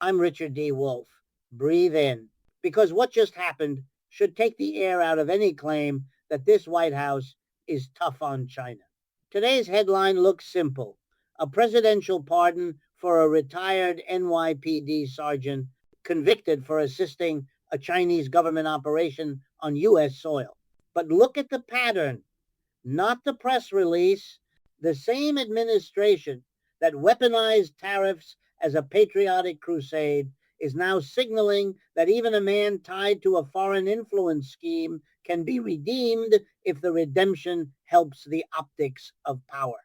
I'm Richard D. Wolff. Breathe in. Because what just happened should take the air out of any claim that this White House is tough on China. Today's headline looks simple: a presidential pardon for a retired NYPD sergeant convicted for assisting a Chinese government operation on U.S. soil. But look at the pattern, not the press release. The same administration that weaponized tariffs as a patriotic crusade is now signaling that even a man tied to a foreign influence scheme can be redeemed if the redemption helps the optics of power.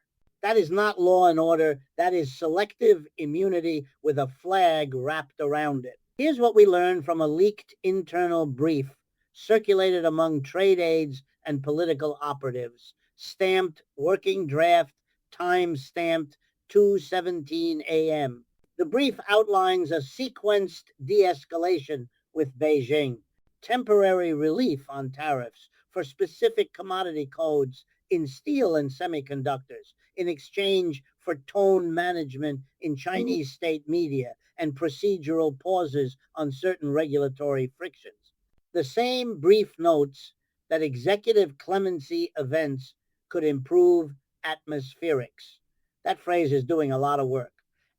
That is not law and order. That is selective immunity with a flag wrapped around it. Here's what we learned from a leaked internal brief circulated among trade aides and political operatives, stamped working draft, time stamped 2:17 a.m. The brief outlines a sequenced de-escalation with Beijing, temporary relief on tariffs for specific commodity codes in steel and semiconductors in exchange for tone management in Chinese state media and procedural pauses on certain regulatory frictions. The same brief notes that executive clemency events could improve atmospherics. That phrase is doing a lot of work.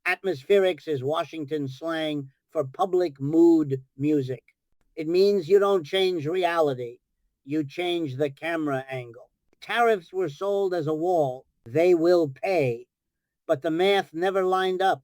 Atmospherics is Washington slang for public mood music. It means you don't change reality, you change the camera angle. Tariffs were sold as a wall. They will pay, but the math never lined up.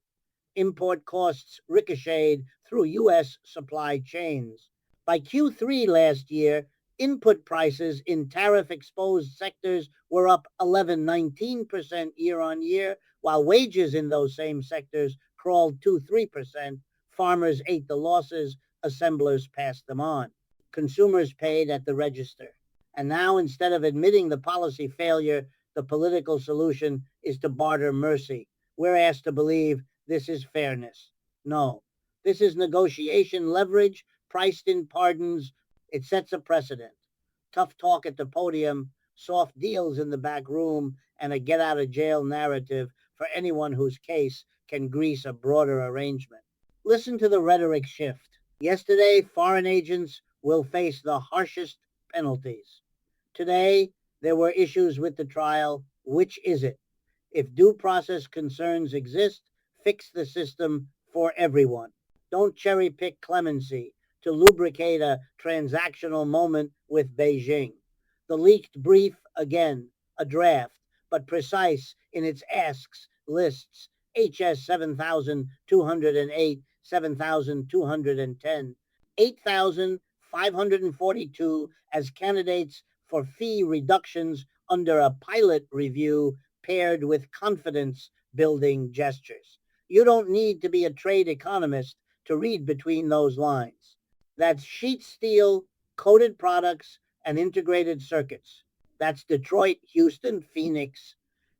Import costs ricocheted through U.S. supply chains. By Q3 last year, input prices in tariff-exposed sectors were up 11-19% year-on-year, while wages in those same sectors crawled 2-3%. Farmers ate the losses, assemblers passed them on. Consumers paid at the register. And now, instead of admitting the policy failure, the political solution is to barter mercy. We're asked to believe this is fairness. No, this is negotiation leverage priced in pardons. It sets a precedent. Tough talk at the podium, soft deals in the back room, and a get out of jail narrative for anyone whose case can grease a broader arrangement. Listen to the rhetoric shift. Yesterday, foreign agents will face the harshest penalties. Today, there were issues with the trial. Which is it? If due process concerns exist, fix the system for everyone. Don't cherry pick clemency to lubricate a transactional moment with Beijing. The leaked brief, again, a draft, but precise in its asks, lists HS 7208, 7210, 8,542 as candidates for fee reductions under a pilot review paired with confidence building gestures. You don't need to be a trade economist to read between those lines. That's sheet steel, coated products, and integrated circuits. That's Detroit, Houston, Phoenix.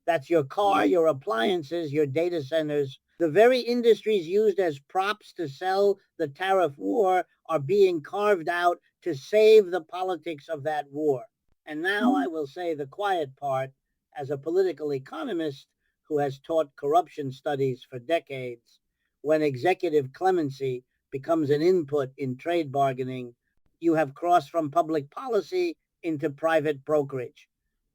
That's your car, your appliances, your data centers. The very industries used as props to sell the tariff war are being carved out to save the politics of that war. And now I will say the quiet part. As a political economist who has taught corruption studies for decades, when executive clemency becomes an input in trade bargaining, you have crossed from public policy into private brokerage.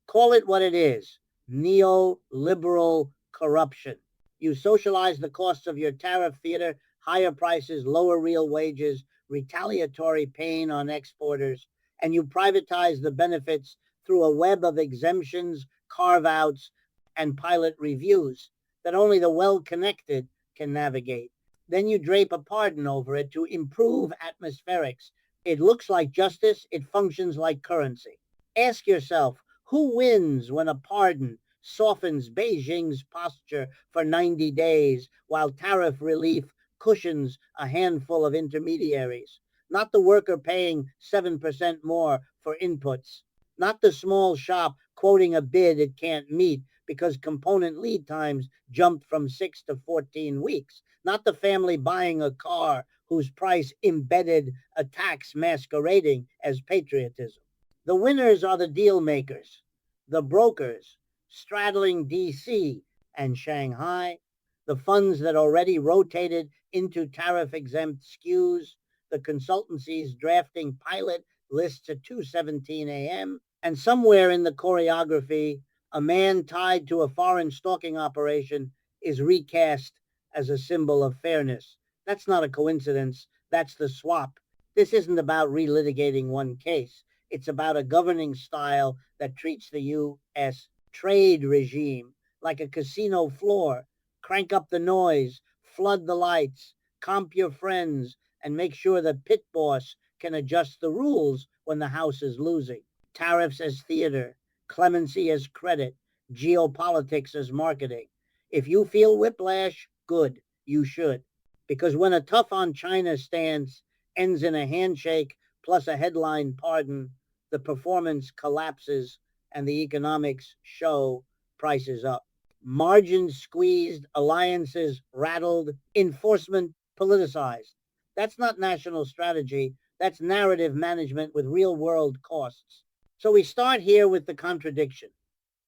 Call it what it is: neoliberal corruption. You socialize the costs of your tariff theater: higher prices, lower real wages, retaliatory pain on exporters, and you privatize the benefits through a web of exemptions, carve-outs, and pilot reviews that only the well-connected can navigate. Then you drape a pardon over it to improve atmospherics. It looks like justice, it functions like currency. Ask yourself, who wins when a pardon softens Beijing's posture for 90 days while tariff relief cushions a handful of intermediaries? Not the worker paying 7% more for inputs. Not the small shop quoting a bid it can't meet because component lead times jumped from 6 to 14 weeks. Not the family buying a car whose price embedded a tax masquerading as patriotism. The winners are the deal makers, the brokers straddling DC and Shanghai, the funds that already rotated into tariff-exempt SKUs, the consultancies drafting pilot lists at 2:17 a.m., and somewhere in the choreography, a man tied to a foreign stalking operation is recast as a symbol of fairness. That's not a coincidence. That's the swap. This isn't about relitigating one case. It's about a governing style that treats the U.S. trade regime like a casino floor. Crank up the noise, flood the lights, comp your friends, and make sure the pit boss can adjust the rules when the house is losing. Tariffs as theater, clemency as credit, geopolitics as marketing. If you feel whiplash, good, you should. Because when a tough on China stance ends in a handshake plus a headline pardon, the performance collapses and the economics show prices up. Margins squeezed, alliances rattled, enforcement politicized. That's not national strategy. That's narrative management with real world costs. So we start here with the contradiction.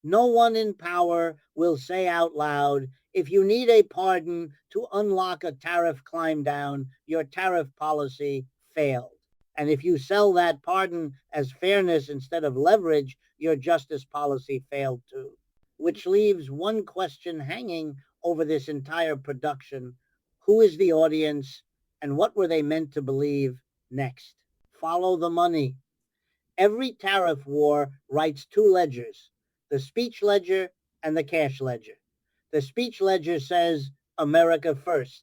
No one in power will say out loud, if you need a pardon to unlock a tariff climb down, your tariff policy failed. And if you sell that pardon as fairness instead of leverage, your justice policy failed too. Which leaves one question hanging over this entire production. Who is the audience and what were they meant to believe next? Follow the money. Every tariff war writes two ledgers, the speech ledger and the cash ledger. The speech ledger says America first.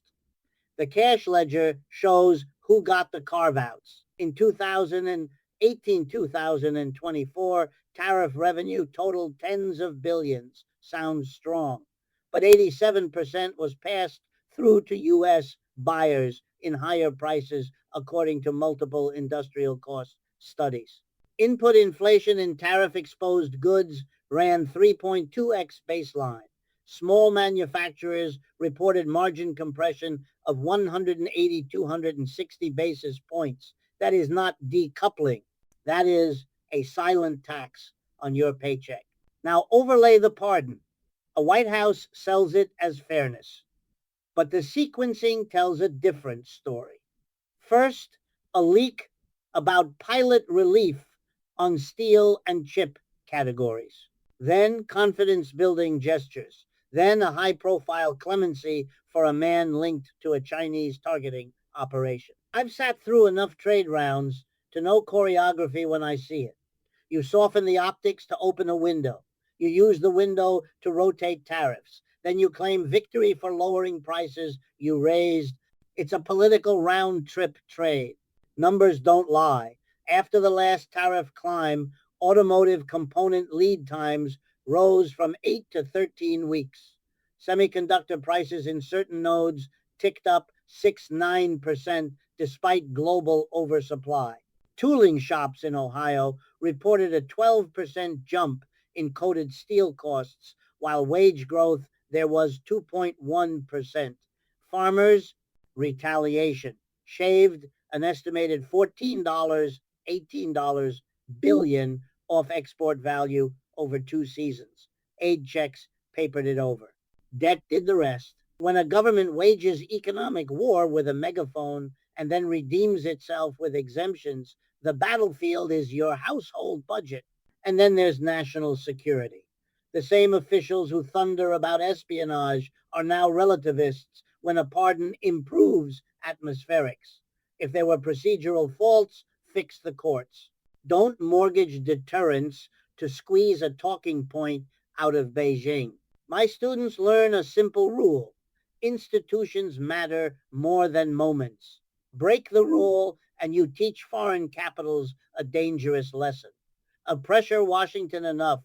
The cash ledger shows who got the carve-outs. In 2018, 2024, tariff revenue totaled tens of billions. Sounds strong. But 87% was passed through to U.S. buyers in higher prices, according to multiple industrial cost studies. Input inflation in tariff-exposed goods ran 3.2x baseline. Small manufacturers reported margin compression of 180, 260 basis points. That is not decoupling. That is a silent tax on your paycheck. Now overlay the pardon. A White House sells it as fairness, but the sequencing tells a different story. First, a leak about pilot relief on steel and chip categories. Then confidence-building gestures. Then a high-profile clemency for a man linked to a Chinese targeting operation. I've sat through enough trade rounds to know choreography when I see it. You soften the optics to open a window. You use the window to rotate tariffs. Then you claim victory for lowering prices you raised. It's a political round-trip trade. Numbers don't lie. After the last tariff climb, automotive component lead times rose from 8 to 13 weeks. Semiconductor prices in certain nodes ticked up 6-9% despite global oversupply. Tooling shops in Ohio reported a 12% jump in coated steel costs, while wage growth there was 2.1%. Farmers, retaliation, shaved an estimated $14, $18 billion off export value over 2 seasons. Aid checks papered it over. Debt did the rest. When a government wages economic war with a megaphone and then redeems itself with exemptions, the battlefield is your household budget. And then there's national security. The same officials who thunder about espionage are now relativists when a pardon improves atmospherics. If there were procedural faults, fix the courts. Don't mortgage deterrence to squeeze a talking point out of Beijing. My students learn a simple rule. Institutions matter more than moments. Break the rule and you teach foreign capitals a dangerous lesson. Pressure Washington enough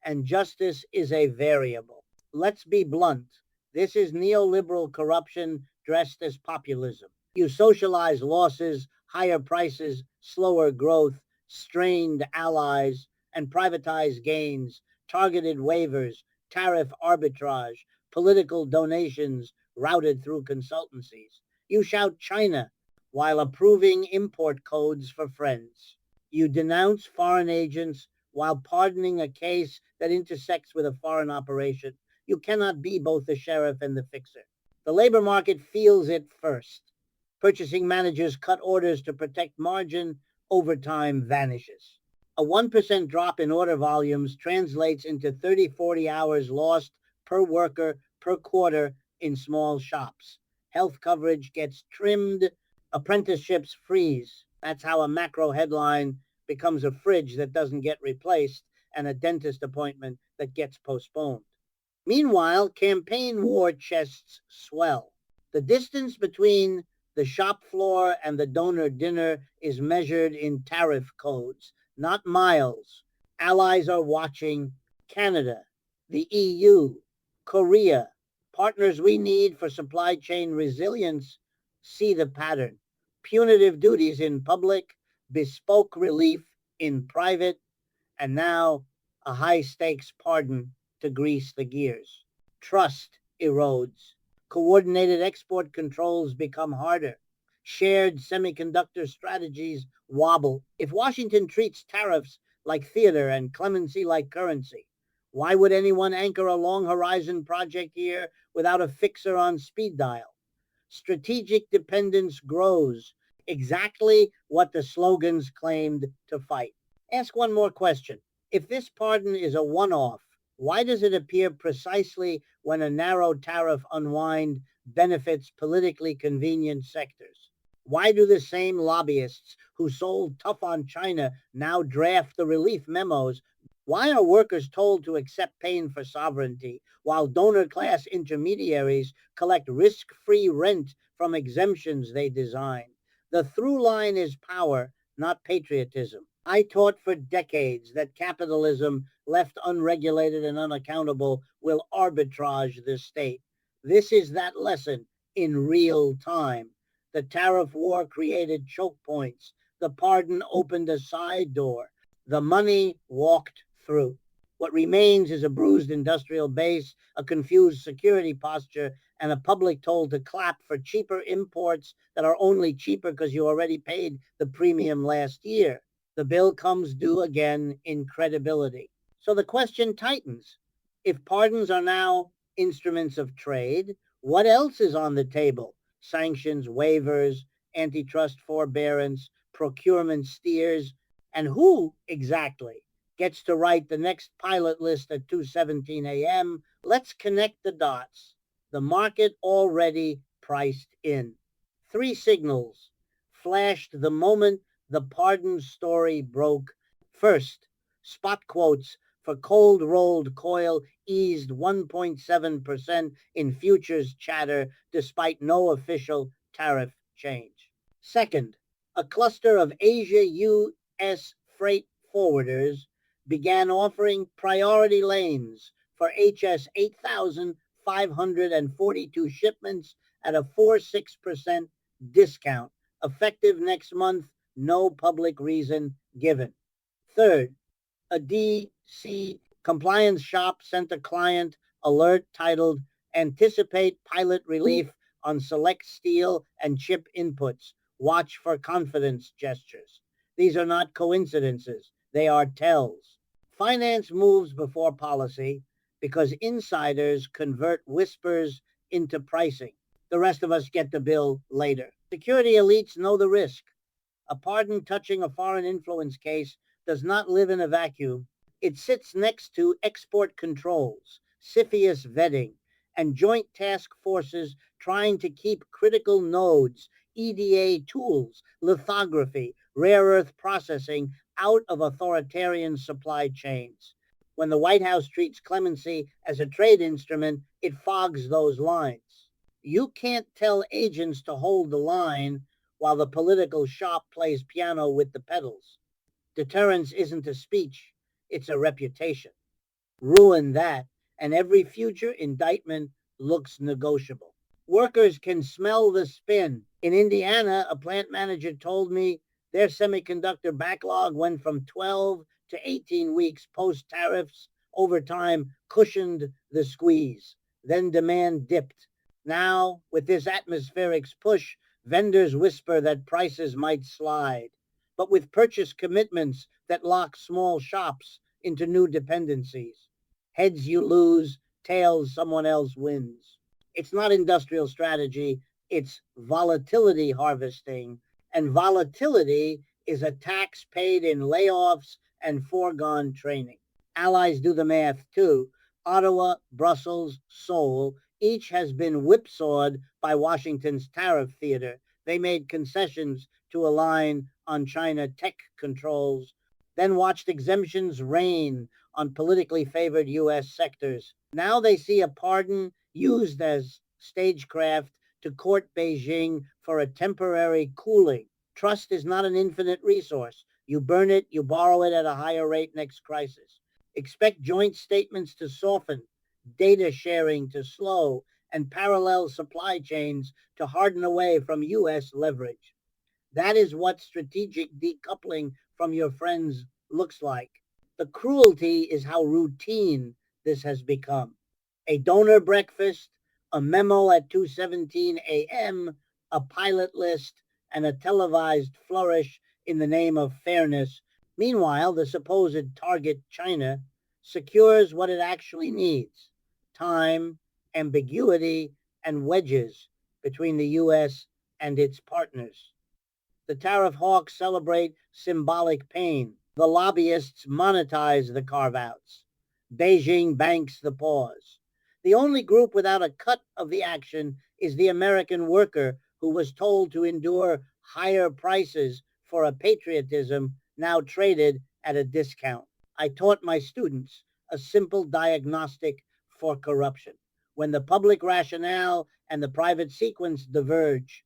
and justice is a variable. Let's be blunt. This is neoliberal corruption dressed as populism. You socialize losses, higher prices, slower growth, strained allies, and privatize gains, targeted waivers, tariff arbitrage, political donations routed through consultancies. You shout China while approving import codes for friends. You denounce foreign agents while pardoning a case that intersects with a foreign operation. You cannot be both the sheriff and the fixer. The labor market feels it first. Purchasing managers cut orders to protect margin, overtime vanishes. A 1% drop in order volumes translates into 30-40 hours lost per worker per quarter in small shops. Health coverage gets trimmed, apprenticeships freeze. That's how a macro headline becomes a fridge that doesn't get replaced and a dentist appointment that gets postponed. Meanwhile, campaign war chests swell. The distance between the shop floor and the donor dinner is measured in tariff codes, not miles. Allies are watching. Canada, the EU, Korea, partners we need for supply chain resilience, see the pattern. Punitive duties in public, bespoke relief in private, and now a high-stakes pardon to grease the gears. Trust erodes. Coordinated export controls become harder. Shared semiconductor strategies wobble. If Washington treats tariffs like theater and clemency like currency, why would anyone anchor a long-horizon project here without a fixer on speed dial? Strategic dependence grows, exactly what the slogans claimed to fight. Ask one more question. If this pardon is a one-off, why does it appear precisely when a narrow tariff unwind benefits politically convenient sectors? Why do the same lobbyists who sold tough on China now draft the relief memos? Why are workers told to accept pain for sovereignty, while donor class intermediaries collect risk-free rent from exemptions they design? The through line is power, not patriotism. I taught for decades that capitalism, left unregulated and unaccountable, will arbitrage the state. This is that lesson in real time. The tariff war created choke points. The pardon opened a side door. The money walked through. What remains is a bruised industrial base, a confused security posture, and a public told to clap for cheaper imports that are only cheaper because you already paid the premium last year. The bill comes due again in credibility. So the question tightens. If pardons are now instruments of trade, what else is on the table? Sanctions, waivers, antitrust forbearance, procurement steers, and who exactly gets to write the next pilot list at 2:17 a.m.? Let's connect the dots. The market already priced in. Three signals flashed the moment the pardon story broke. First, spot quotes for cold rolled coil eased 1.7% in futures chatter despite no official tariff change. Second, a cluster of Asia-US freight forwarders began offering priority lanes for HS 8,542 shipments at a 4.6% discount, effective next month, no public reason given. Third, a DC compliance shop sent a client alert titled Anticipate Pilot Relief on Select Steel and Chip Inputs. Watch for confidence gestures. These are not coincidences. They are tells. Finance moves before policy because insiders convert whispers into pricing. The rest of us get the bill later. Security elites know the risk. A pardon touching a foreign influence case does not live in a vacuum. It sits next to export controls, CFIUS vetting, and joint task forces trying to keep critical nodes, EDA tools, lithography, rare earth processing out of authoritarian supply chains. When the White House treats clemency as a trade instrument, it fogs those lines. You can't tell agents to hold the line while the political shop plays piano with the pedals. Deterrence isn't a speech, it's a reputation. Ruin that, and every future indictment looks negotiable. Workers can smell the spin. In Indiana, a plant manager told me their semiconductor backlog went from 12 to 18 weeks post tariffs. Overtime cushioned the squeeze. Then demand dipped. Now, with this atmospheric push, vendors whisper that prices might slide, but with purchase commitments that lock small shops into new dependencies. Heads you lose, tails someone else wins. It's not industrial strategy, it's volatility harvesting. And volatility is a tax paid in layoffs and foregone training. Allies do the math too. Ottawa, Brussels, Seoul, each has been whipsawed by Washington's tariff theater. They made concessions to align on China tech controls, then watched exemptions rain on politically favored U.S. sectors. Now they see a pardon used as stagecraft to court Beijing for a temporary cooling. Trust is not an infinite resource. You burn it, you borrow it at a higher rate next crisis. Expect joint statements to soften, data sharing to slow, and parallel supply chains to harden away from U.S. leverage. That is what strategic decoupling from your friends looks like. The cruelty is how routine this has become. A donor breakfast, a memo at 2:17 a.m., a pilot list, and a televised flourish in the name of fairness. Meanwhile, the supposed target, China, secures what it actually needs: time, ambiguity, and wedges between the U.S. and its partners. The tariff hawks celebrate symbolic pain. The lobbyists monetize the carve-outs. Beijing banks the pause. The only group without a cut of the action is the American worker, who was told to endure higher prices for a patriotism now traded at a discount. I taught my students a simple diagnostic for corruption. When the public rationale and the private sequence diverge,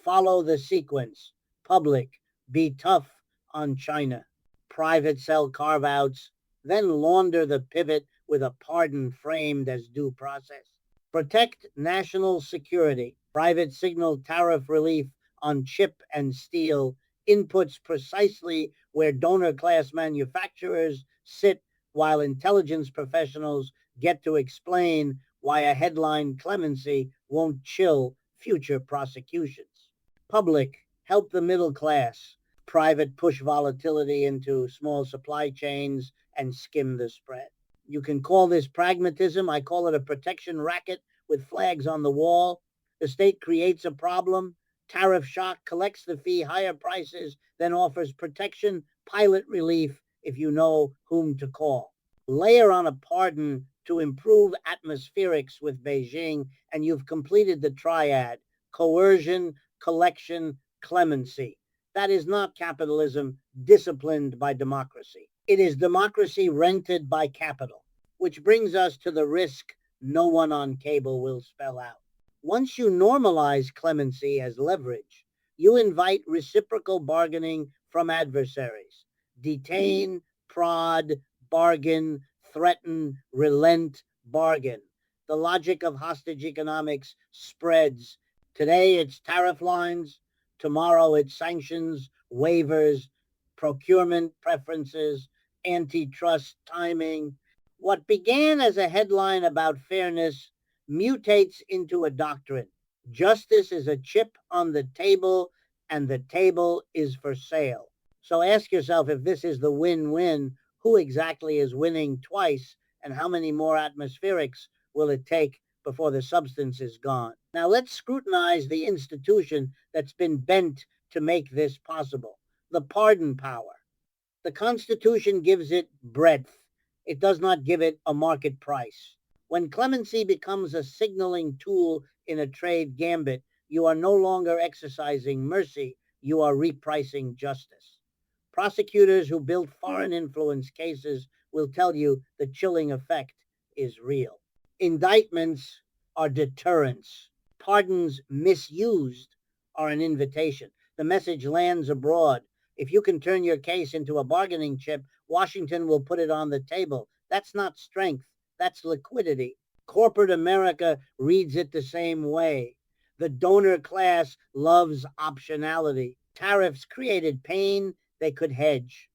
follow the sequence. Public, be tough on China. Private sell carve-outs, then launder the pivot with a pardon framed as due process. Protect national security. Private signal tariff relief on chip and steel, inputs precisely where donor class manufacturers sit, while intelligence professionals get to explain why a headline clemency won't chill future prosecutions. Public, help the middle class. Private, push volatility into small supply chains and skim the spread. You can call this pragmatism. I call it a protection racket with flags on the wall. The state creates a problem. Tariff shock, collects the fee, higher prices, then offers protection, pilot relief if you know whom to call. Layer on a pardon to improve atmospherics with Beijing, and you've completed the triad: coercion, collection, clemency. That is not capitalism disciplined by democracy. It is democracy rented by capital, which brings us to the risk no one on cable will spell out. Once you normalize clemency as leverage, you invite reciprocal bargaining from adversaries. Detain, prod, bargain, threaten, relent, bargain. The logic of hostage economics spreads. Today it's tariff lines, tomorrow it's sanctions, waivers, procurement preferences, antitrust timing. What began as a headline about fairness mutates into a doctrine. Justice is a chip on the table, and the table is for sale. So ask yourself, if this is the win-win, who exactly is winning twice, and how many more atmospherics will it take before the substance is gone? Now let's scrutinize the institution that's been bent to make this possible: the pardon power. The Constitution gives it breadth. It does not give it a market price. When clemency becomes a signaling tool in a trade gambit, you are no longer exercising mercy, you are repricing justice. Prosecutors who built foreign influence cases will tell you the chilling effect is real. Indictments are deterrents. Pardons misused are an invitation. The message lands abroad: if you can turn your case into a bargaining chip, Washington will put it on the table. That's not strength, that's liquidity. Corporate America reads it the same way. The donor class loves optionality. Tariffs created pain they could hedge.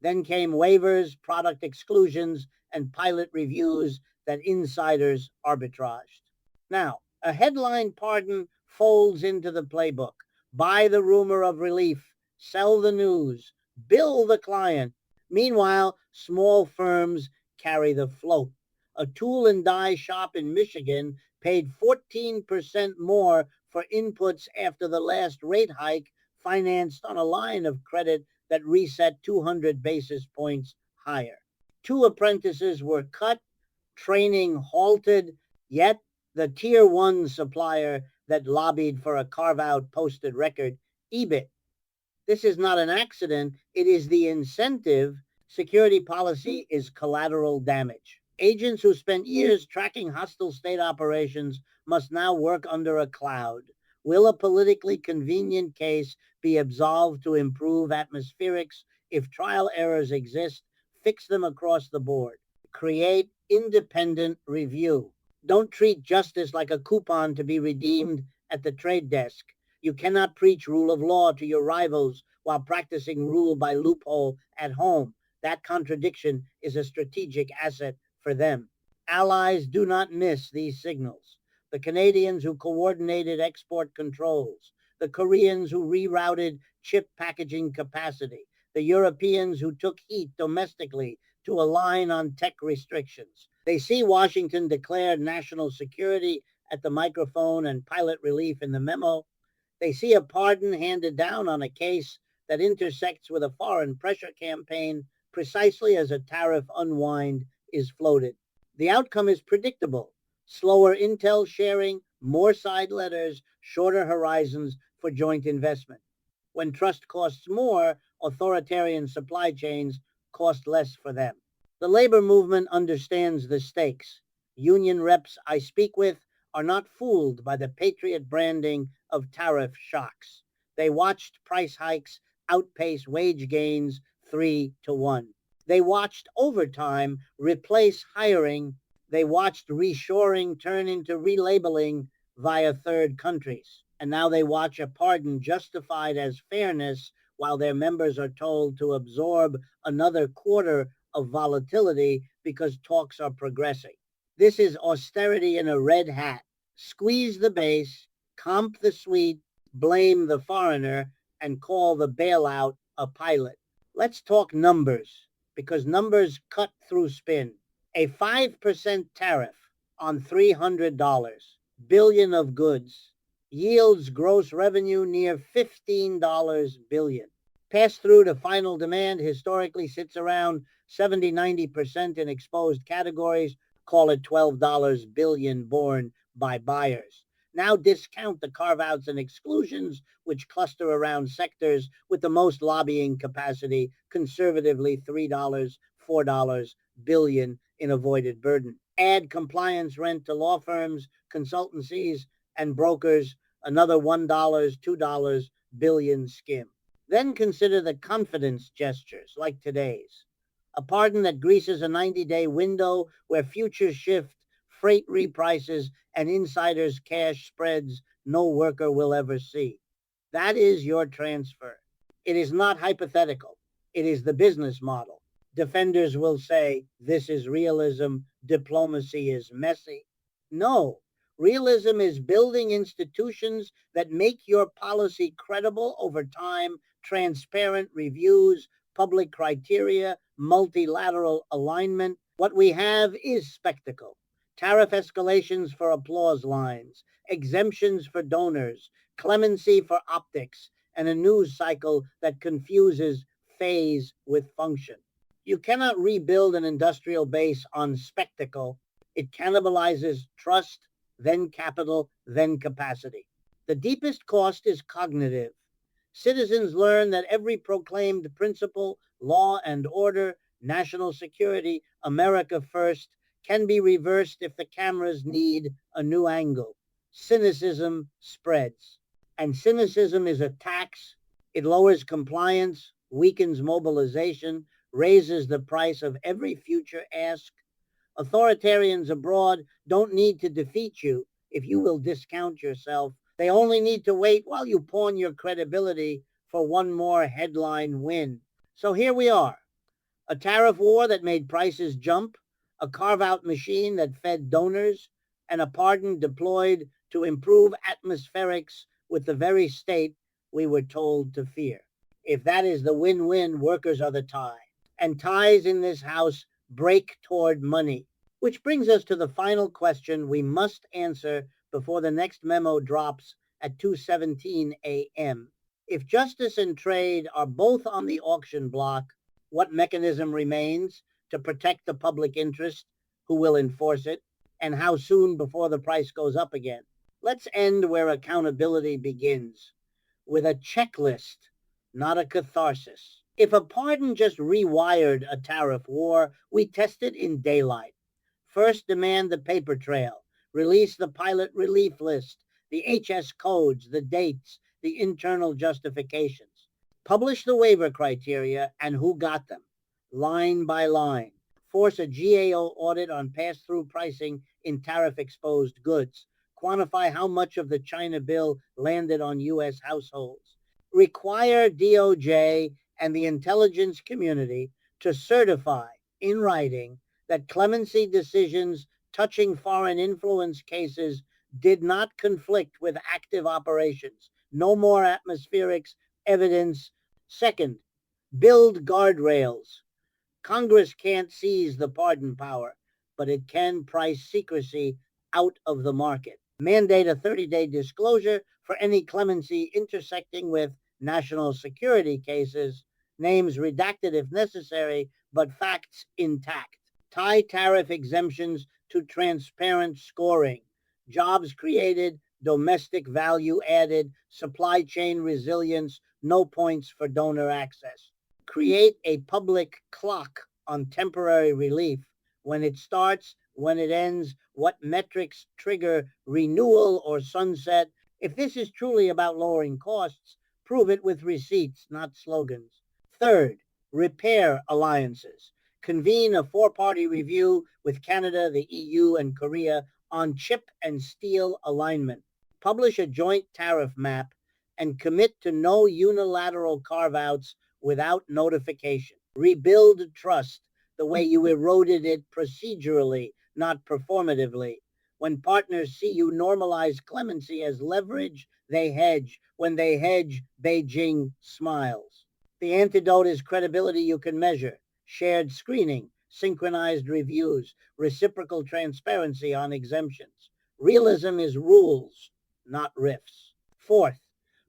Then came waivers, product exclusions, and pilot reviews that insiders arbitraged. Now, a headline pardon folds into the playbook. Buy the rumor of relief, sell the news, bill the client. Meanwhile, small firms carry the float. A tool and die shop in Michigan paid 14% more for inputs after the last rate hike, financed on a line of credit that reset 200 basis points higher. 2 apprentices were cut, training halted, yet the tier 1 supplier that lobbied for a carve-out posted record, EBIT. This is not an accident, it is the incentive. Security policy is collateral damage. Agents who spent years tracking hostile state operations must now work under a cloud. Will a politically convenient case be absolved to improve atmospherics? If trial errors exist, fix them across the board. Create independent review. Don't treat justice like a coupon to be redeemed at the trade desk. You cannot preach rule of law to your rivals while practicing rule by loophole at home. That contradiction is a strategic asset for them. Allies do not miss these signals. The Canadians who coordinated export controls, the Koreans who rerouted chip packaging capacity, the Europeans who took heat domestically to align on tech restrictions. They see Washington declare national security at the microphone and pilot relief in the memo. They see a pardon handed down on a case that intersects with a foreign pressure campaign precisely as a tariff unwind is floated. The outcome is predictable. Slower intel sharing, more side letters, shorter horizons for joint investment. When trust costs more, authoritarian supply chains cost less for them. The labor movement understands the stakes. Union reps I speak with are not fooled by the patriot branding of tariff shocks. They watched price hikes outpace wage gains 3-1. They watched overtime replace hiring. They watched reshoring turn into relabeling via third countries. And now they watch a pardon justified as fairness while their members are told to absorb another quarter of volatility because talks are progressing. This is austerity in a red hat. Squeeze the base, comp the suite, blame the foreigner, and call the bailout a pilot. Let's talk numbers, because numbers cut through spin. A 5% tariff on $300 billion of goods yields gross revenue near $15 billion. Pass through to final demand historically sits around 70-90% in exposed categories, call it $12 billion borne by buyers. Now discount the carve-outs and exclusions which cluster around sectors with the most lobbying capacity, conservatively $3, $4 billion in avoided burden. Add compliance rent to law firms, consultancies, and brokers, another $1, $2 billion skim. Then consider the confidence gestures like today's. A pardon that greases a 90-day window where futures shift, freight reprices, and insiders' cash spreads no worker will ever see. That is your transfer. It is not hypothetical. It is the business model. Defenders will say, this is realism, diplomacy is messy. No, realism is building institutions that make your policy credible over time, transparent reviews, public criteria, multilateral alignment. What we have is spectacle. Tariff escalations for applause lines, exemptions for donors, clemency for optics, and a news cycle that confuses phase with function. You cannot rebuild an industrial base on spectacle. It cannibalizes trust, then capital, then capacity. The deepest cost is cognitive. Citizens learn that every proclaimed principle, law and order, national security, America first, can be reversed if the cameras need a new angle. Cynicism spreads. And cynicism is a tax. It lowers compliance, weakens mobilization, raises the price of every future ask. Authoritarians abroad don't need to defeat you if you will discount yourself. They only need to wait while you pawn your credibility for one more headline win. So here we are. A tariff war that made prices jump, a carve-out machine that fed donors, and a pardon deployed to improve atmospherics with the very state we were told to fear. If that is the win-win, workers are the tie. And ties in this house break toward money. Which brings us to the final question we must answer before the next memo drops at 2:17 a.m. If justice and trade are both on the auction block, what mechanism remains to protect the public interest? Who will enforce it? And how soon before the price goes up again? Let's end where accountability begins, with a checklist, not a catharsis. If a pardon just rewired a tariff war, we test it in daylight. First, demand the paper trail. Release the pilot relief list, the HS codes, the dates, the internal justifications. Publish the waiver criteria and who got them, line by line. Force a GAO audit on pass-through pricing in tariff-exposed goods. Quantify how much of the China bill landed on U.S. households. Require DOJ and the intelligence community to certify in writing that clemency decisions touching foreign influence cases did not conflict with active operations. No more atmospherics evidence. Second, build guardrails. Congress can't seize the pardon power, but it can price secrecy out of the market. Mandate a 30-day disclosure for any clemency intersecting with national security cases, names redacted if necessary, but facts intact. Tie tariff exemptions to transparent scoring. Jobs created, domestic value added, supply chain resilience, no points for donor access. Create a public clock on temporary relief, when it starts, when it ends, what metrics trigger renewal or sunset. If this is truly about lowering costs, prove it with receipts, not slogans. Third, repair alliances. Convene a four-party review with Canada, the EU, and Korea on chip and steel alignment. Publish a joint tariff map and commit to no unilateral carve-outs without notification. Rebuild trust the way you eroded it procedurally, not performatively. When partners see you normalize clemency as leverage, they hedge. When they hedge, Beijing smiles. The antidote is credibility you can measure. Shared screening, synchronized reviews, reciprocal transparency on exemptions. Realism is rules, not riffs. Fourth,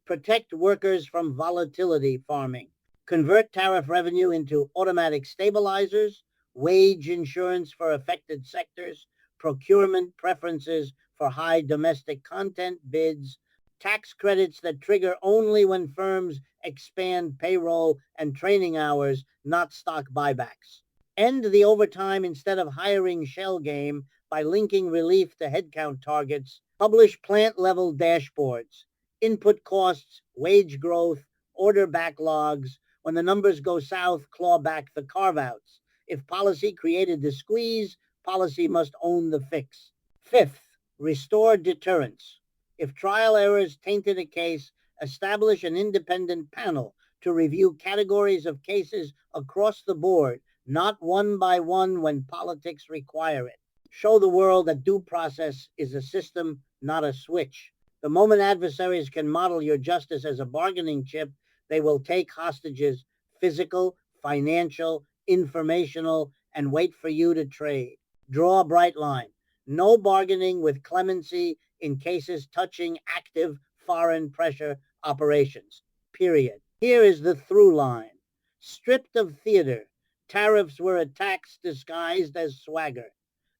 protect workers from volatility farming. Convert tariff revenue into automatic stabilizers, wage insurance for affected sectors, procurement preferences for high domestic content bids, tax credits that trigger only when firms expand payroll and training hours, not stock buybacks. End the overtime instead of hiring shell game by linking relief to headcount targets. Publish plant-level dashboards, input costs, wage growth, order backlogs. When the numbers go south, claw back the carve-outs. If policy created the squeeze, policy must own the fix. Fifth, restore deterrence. If trial errors tainted a case, establish an independent panel to review categories of cases across the board, not one by one when politics require it. Show the world that due process is a system, not a switch. The moment adversaries can model your justice as a bargaining chip, they will take hostages, physical, financial, informational, and wait for you to trade. Draw a bright line. No bargaining with clemency in cases touching active foreign pressure operations. Period. Here is the through line. Stripped of theater, tariffs were a tax disguised as swagger.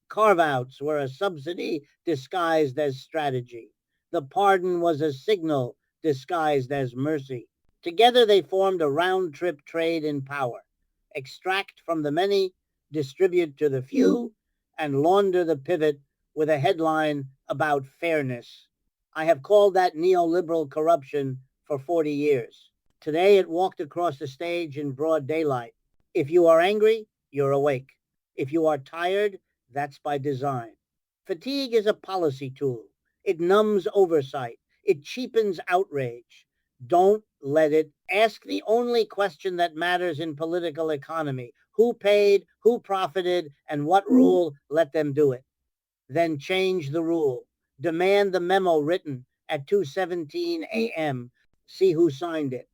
Carve-outs were a subsidy disguised as strategy. The pardon was a signal disguised as mercy. Together they formed a round-trip trade in power. Extract from the many, distribute to the few, and launder the pivot with a headline about fairness. I have called that neoliberal corruption for 40 years. Today it walked across the stage in broad daylight. If you are angry, you're awake. If you are tired, that's by design. Fatigue is a policy tool. It numbs oversight. It cheapens outrage. Don't let it. Ask the only question that matters in political economy. Who paid, who profited, and what rule let them do it? Then change the rule. Demand the memo written at 2:17 a.m. See who signed it.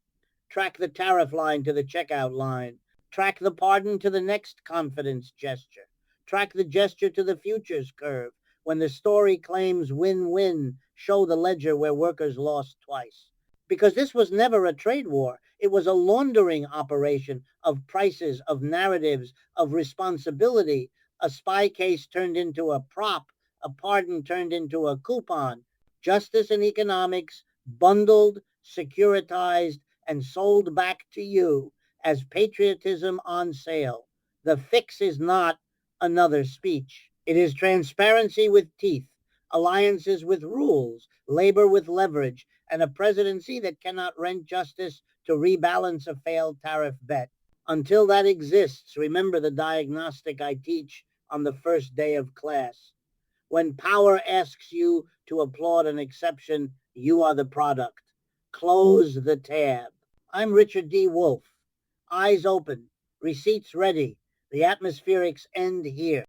Track the tariff line to the checkout line. Track the pardon to the next confidence gesture. Track the gesture to the futures curve. When the story claims win-win, show the ledger where workers lost twice. Because this was never a trade war. It was a laundering operation of prices, of narratives, of responsibility. A spy case turned into a prop, a pardon turned into a coupon. Justice and economics bundled, securitized, and sold back to you as patriotism on sale. The fix is not another speech. It is transparency with teeth, alliances with rules, labor with leverage, and a presidency that cannot rent justice to rebalance a failed tariff bet. Until that exists, remember the diagnostic I teach on the first day of class. When power asks you to applaud an exception, you are the product. Close the tab. I'm Richard D. Wolff. Eyes open, receipts ready. The atmospherics end here.